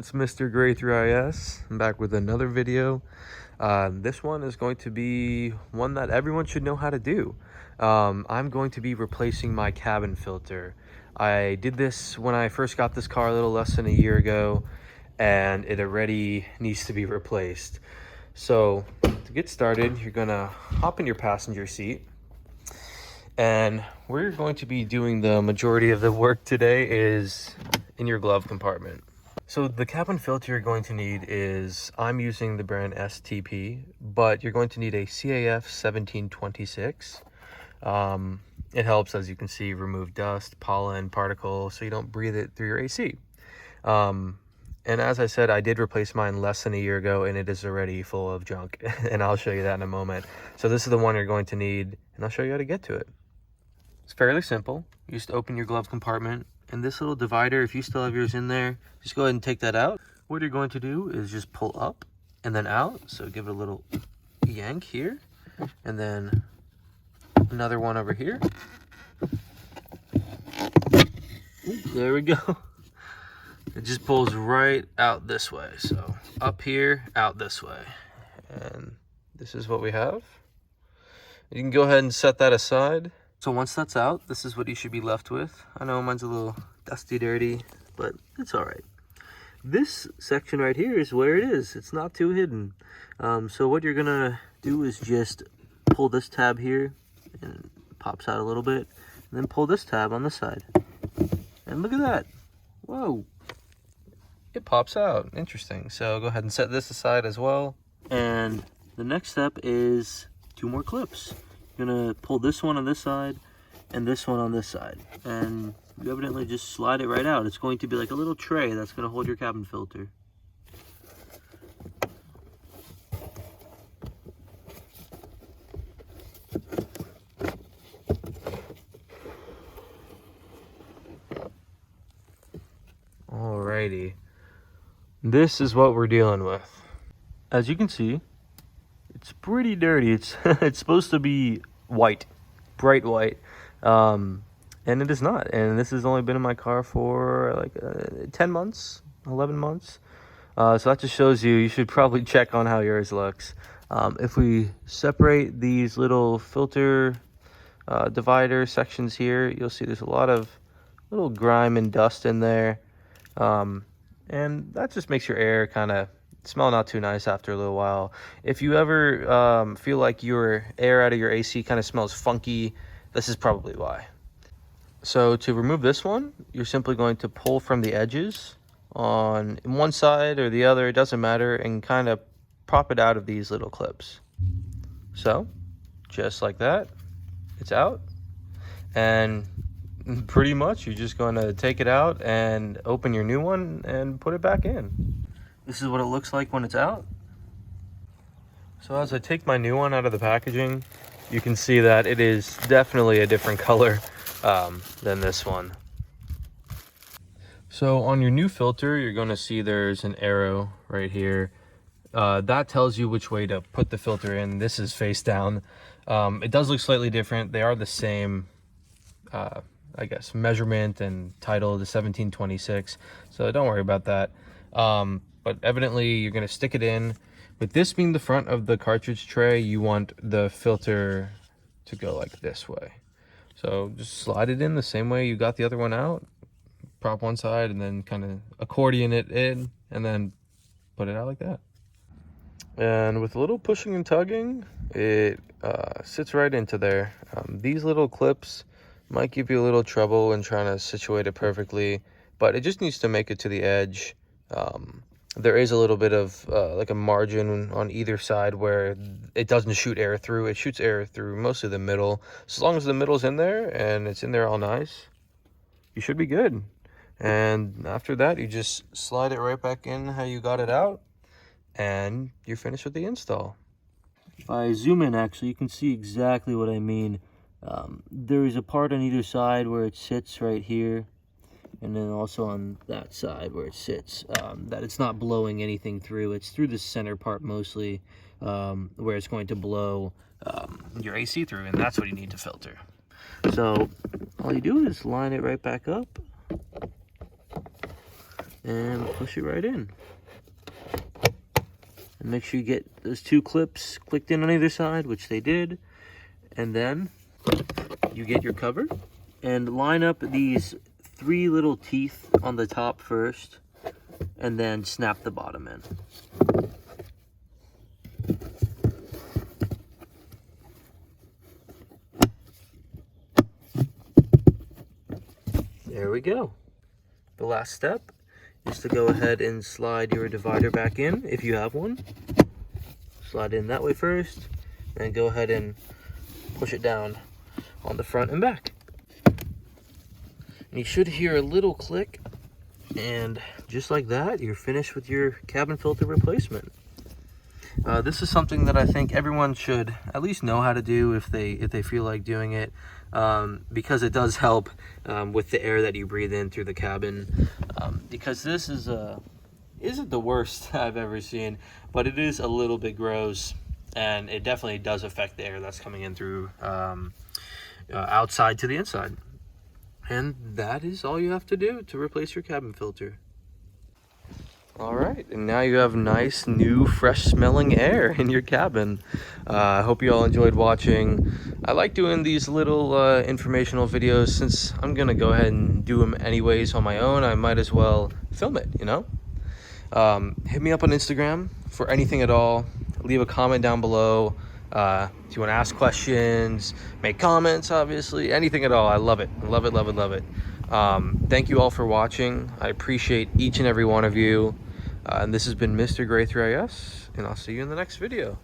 It's Mr. Gray 3Is. I'm back with another video. This one is going to be one that everyone should know how to do. I'm going to be replacing my cabin filter. I did this when I first got this car a little less than a year ago, and it already needs to be replaced. So to get started, you're gonna hop in your passenger seat, and where you're going to be doing the majority of the work today is in your glove compartment. So the cabin filter you're going to need is, I'm using the brand STP, but you're going to need a CAF 1726. It helps, as you can see, remove dust, pollen, particles, so you don't breathe it through your AC. And as I said, I did replace mine less than a year ago, and it is already full of junk, and I'll show you that in a moment. So this is the one you're going to need, and I'll show you how to get to it. It's fairly simple. You just open your glove compartment, and this little divider, if you still have yours in there, just go ahead and take that out. What you're going to do is just pull up and then out. So give it a little yank here, and then another one over here. Ooh, there we go. It just pulls right out this way. So up here, out this way. And this is what we have. You can go ahead and set that aside. So once that's out, this is what you should be left with. I know mine's a little dusty, dirty, but it's all right. This section right here is where it is. It's not too hidden. So what you're gonna do is just pull this tab here, and it pops out a little bit, and then pull this tab on this side. And look at that. Whoa. It pops out. Interesting. So go ahead and set this aside as well. And the next step is 2 more clips. You're gonna pull this one on this side and this one on this side, and you evidently just slide it right out. It's going to be like a little tray that's gonna hold your cabin filter. Alrighty, this is what we're dealing with. As you can see, it's pretty dirty. It's it's supposed to be white, bright white, and it is not. And this has only been in my car for like 10 months, 11 months. So that just shows you should probably check on how yours looks. If we separate these little filter divider sections here, you'll see there's a lot of little grime and dust in there, and that just makes your air kind of smell not too nice after a little while. If you ever feel like your air out of your AC kind of smells funky, this is probably why. So to remove this one, you're simply going to pull from the edges on one side or the other, it doesn't matter, and kind of pop it out of these little clips. So just like that, it's out. And pretty much you're just going to take it out and open your new one and put it back in. This is what it looks like when it's out. So as I take my new one out of the packaging, you can see that it is definitely a different color than this one. So on your new filter, you're going to see there's an arrow right here. That tells you which way to put the filter in. This is face down. It does look slightly different. They are the same, I guess, measurement and title, the 1726. So don't worry about that. But evidently you're going to stick it in. With this being the front of the cartridge tray, you want the filter to go like this way. So just slide it in the same way you got the other one out. Prop one side and then kind of accordion it in, and then put it out like that. And with a little pushing and tugging, it sits right into there. These little clips might give you a little trouble in trying to situate it perfectly, but it just needs to make it to the edge. There is a little bit of like a margin on either side where it doesn't shoot air through. It shoots air through mostly the middle. So as long as the middle's in there and it's in there all nice, you should be good. And after that, you just slide it right back in how you got it out, and you're finished with the install. If I zoom in, actually, you can see exactly what I mean. There is a part on either side where it sits right here, and then also on that side where it sits, that it's not blowing anything through. It's through the center part mostly, where it's going to blow your AC through, and that's what you need to filter. So all you do is line it right back up, and push it right in. And make sure you get those 2 clips clicked in on either side, which they did. And then you get your cover and line up these 3 little teeth on the top first, and then snap the bottom in. There we go. The last step is to go ahead and slide your divider back in if you have one. Slide in that way first, and go ahead and push it down on the front and back. And you should hear a little click, and just like that, you're finished with your cabin filter replacement. This is something that I think everyone should at least know how to do if they feel like doing it, because it does help with the air that you breathe in through the cabin. Because this isn't the worst I've ever seen, but it is a little bit gross, and it definitely does affect the air that's coming in through outside to the inside. And that is all you have to do to replace your cabin filter. All right, and now you have nice, new, fresh smelling air in your cabin. I hope you all enjoyed watching. I like doing these little informational videos. Since I'm gonna go ahead and do them anyways on my own, I might as well film it, you know? Hit me up on Instagram for anything at all. Leave a comment down below. If you want to ask questions, make comments, obviously, anything at all. I love it. I love it, love it, love it. Thank you all for watching. I appreciate each and every one of you. And this has been Mr. Gray 3Is, and I'll see you in the next video.